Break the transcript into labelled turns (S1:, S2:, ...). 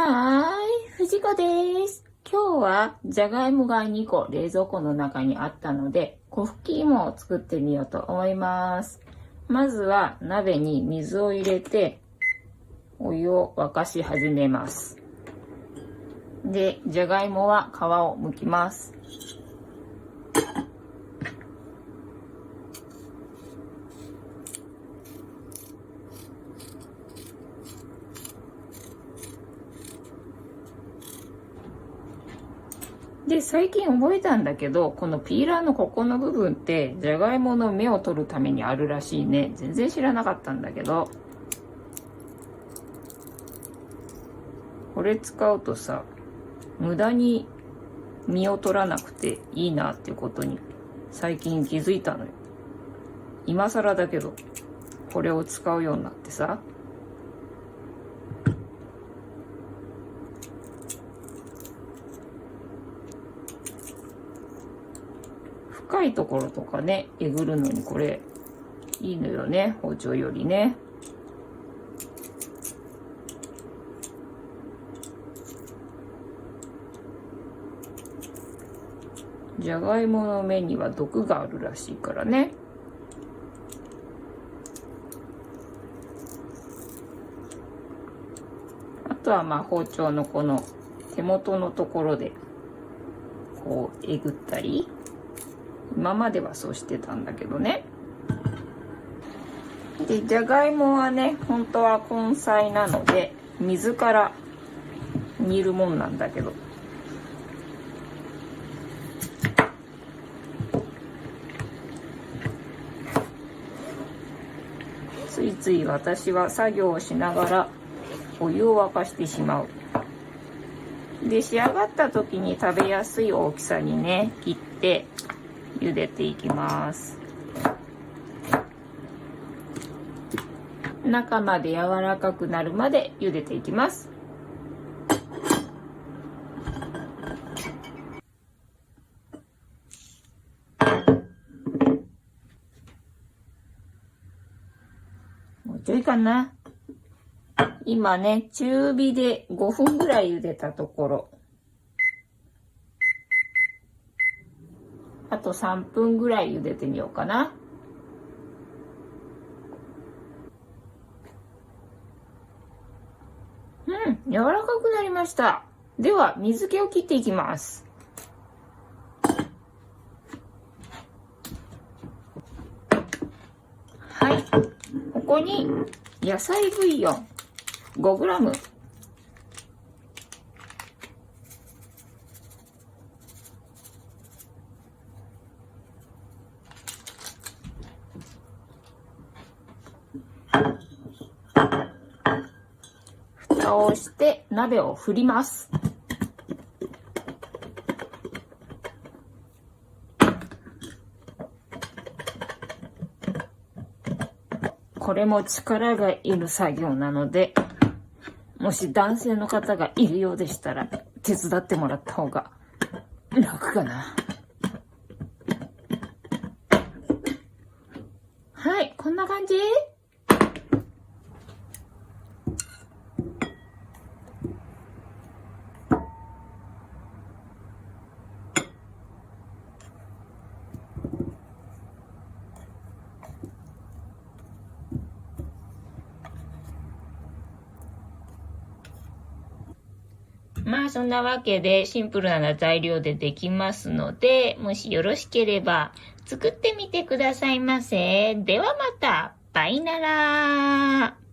S1: はーい、藤子です。今日はじゃがいもが2個冷蔵庫の中にあったので、粉吹き芋を作ってみようと思います。まずは鍋に水を入れて、お湯を沸かし始めます。で、じゃがいもは皮を剥きます。で、最近覚えたんだけど、このピーラーのここの部分って、じゃがいもの芽を取るためにあるらしいね。全然知らなかったんだけど。これ使うとさ、無駄に実を取らなくていいなっていうことに最近気づいたのよ。今更だけど、これを使うようになってさ。深いところとかね、えぐるのにこれいいのよね、包丁よりね。じゃがいもの芽には毒があるらしいからね。あとは包丁のこの手元のところでこうえぐったり、今まではそうしてたんだけどね。で、じゃがいもはね、本当は根菜なので水から煮るもんなんだけど、ついつい私は作業をしながらお湯を沸かしてしまう。で、仕上がった時に食べやすい大きさにね、切って茹でていきます。中まで柔らかくなるまで茹でていきます。もうちょいかな。今ね、中火で5分ぐらい茹でたところ、あと3分ぐらい茹でてみようかな。柔らかくなりました。では、水気を切っていきます。はい。ここに野菜ブイヨン 5g。蓋をして鍋を振ります。これも力がいる作業なので、もし男性の方がいるようでしたら手伝ってもらった方が楽かな。はい、こんな感じ。そんなわけでシンプルな材料でできますので、もしよろしければ作ってみてくださいませ。ではまた、バイナラー。